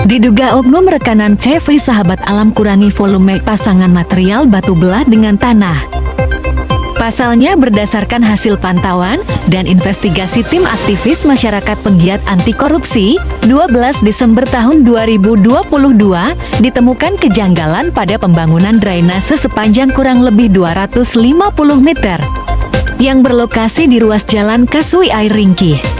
Diduga oknum rekanan CV Sahabat Alam kurangi volume pasangan material batu belah dengan tanah. Pasalnya berdasarkan hasil pantauan dan investigasi tim aktivis masyarakat penggiat anti korupsi, 12 Desember tahun 2022 ditemukan kejanggalan pada pembangunan drainase sepanjang kurang lebih 250 meter yang berlokasi di ruas jalan Kasui Air Ringkih.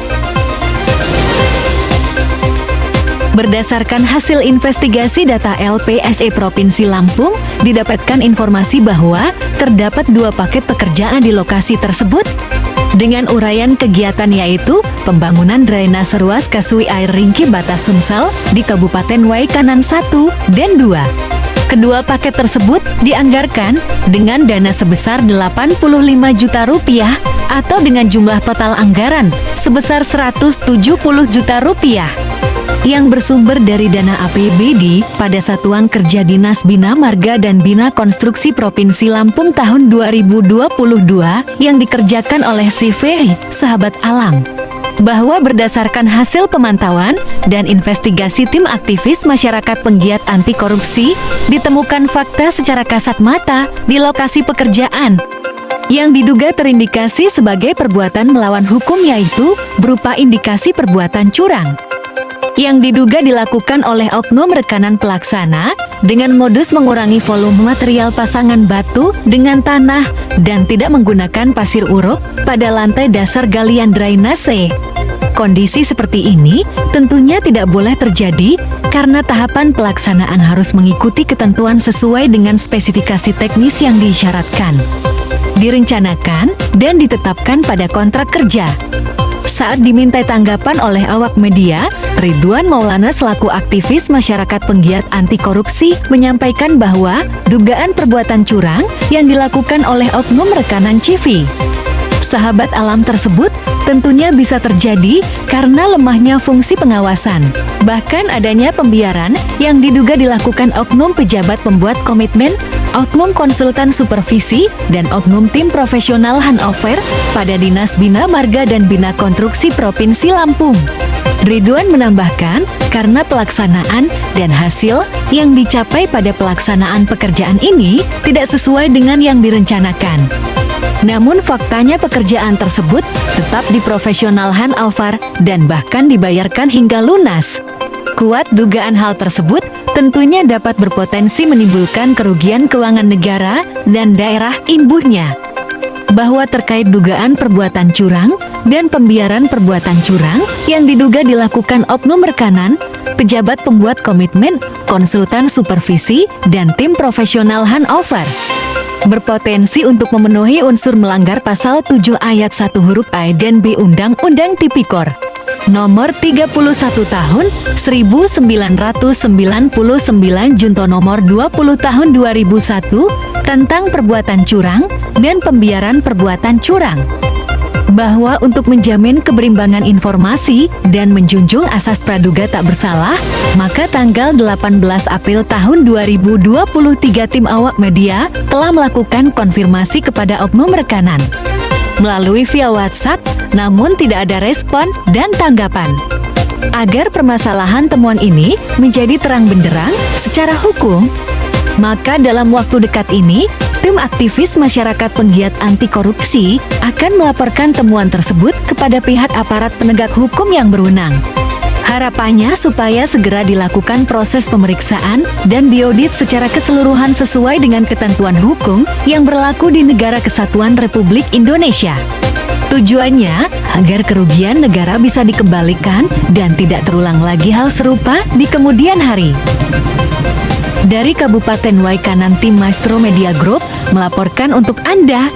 Berdasarkan hasil investigasi data LPSE Provinsi Lampung, didapatkan informasi bahwa terdapat 2 paket pekerjaan di lokasi tersebut dengan uraian kegiatan yaitu pembangunan drainase ruas Kasui Air Ringkih Batas Sumsel di Kabupaten Waikanan 1 dan 2. Kedua paket tersebut dianggarkan dengan dana sebesar Rp85 juta atau dengan jumlah total anggaran sebesar Rp170 juta yang bersumber dari dana APBD pada Satuan Kerja Dinas Bina Marga dan Bina Konstruksi Provinsi Lampung tahun 2022 yang dikerjakan oleh CV Sahabat Alam. Bahwa berdasarkan hasil pemantauan dan investigasi tim aktivis masyarakat penggiat anti korupsi, ditemukan fakta secara kasat mata di lokasi pekerjaan yang diduga terindikasi sebagai perbuatan melawan hukum, yaitu berupa indikasi perbuatan curang yang diduga dilakukan oleh oknum rekanan pelaksana dengan modus mengurangi volume material pasangan batu dengan tanah dan tidak menggunakan pasir uruk pada lantai dasar galian drainase. Kondisi seperti ini tentunya tidak boleh terjadi karena tahapan pelaksanaan harus mengikuti ketentuan sesuai dengan spesifikasi teknis yang disyaratkan, direncanakan, dan ditetapkan pada kontrak kerja. Saat dimintai tanggapan oleh awak media, Ridwan Maulana selaku aktivis masyarakat penggiat anti korupsi menyampaikan bahwa dugaan perbuatan curang yang dilakukan oleh oknum rekanan CV Sahabat Alam tersebut tentunya bisa terjadi karena lemahnya fungsi pengawasan. Bahkan adanya pembiaran yang diduga dilakukan oknum pejabat pembuat komitmen, oknum konsultan supervisi, dan oknum tim profesional handover pada Dinas Bina Marga dan Bina Konstruksi Provinsi Lampung. Ridwan menambahkan, karena pelaksanaan dan hasil yang dicapai pada pelaksanaan pekerjaan ini tidak sesuai dengan yang direncanakan. Namun faktanya pekerjaan tersebut tetap diprofesional handover dan bahkan dibayarkan hingga lunas. Kuat dugaan hal tersebut tentunya dapat berpotensi menimbulkan kerugian keuangan negara dan daerah imbuhnya. Bahwa terkait dugaan perbuatan curang dan pembiaran perbuatan curang yang diduga dilakukan oknum rekanan, pejabat pembuat komitmen, konsultan supervisi, dan tim profesional handover, berpotensi untuk memenuhi unsur melanggar pasal 7 ayat 1 huruf A dan B Undang-Undang Tipikor Nomor 31 Tahun 1999 Junto Nomor 20 Tahun 2001 tentang perbuatan curang dan pembiaran perbuatan curang. Bahwa untuk menjamin keberimbangan informasi dan menjunjung asas praduga tak bersalah, maka tanggal 18 April tahun 2023 tim awak media telah melakukan konfirmasi kepada oknum rekanan melalui via WhatsApp, namun tidak ada respon dan tanggapan. Agar permasalahan temuan ini menjadi terang benderang secara hukum, maka dalam waktu dekat ini, tim aktivis masyarakat penggiat anti korupsi akan melaporkan temuan tersebut kepada pihak aparat penegak hukum yang berwenang. Harapannya supaya segera dilakukan proses pemeriksaan dan diaudit secara keseluruhan sesuai dengan ketentuan hukum yang berlaku di Negara Kesatuan Republik Indonesia. Tujuannya agar kerugian negara bisa dikembalikan dan tidak terulang lagi hal serupa di kemudian hari. Dari Kabupaten Waikanan, tim Maestro Media Group melaporkan untuk Anda.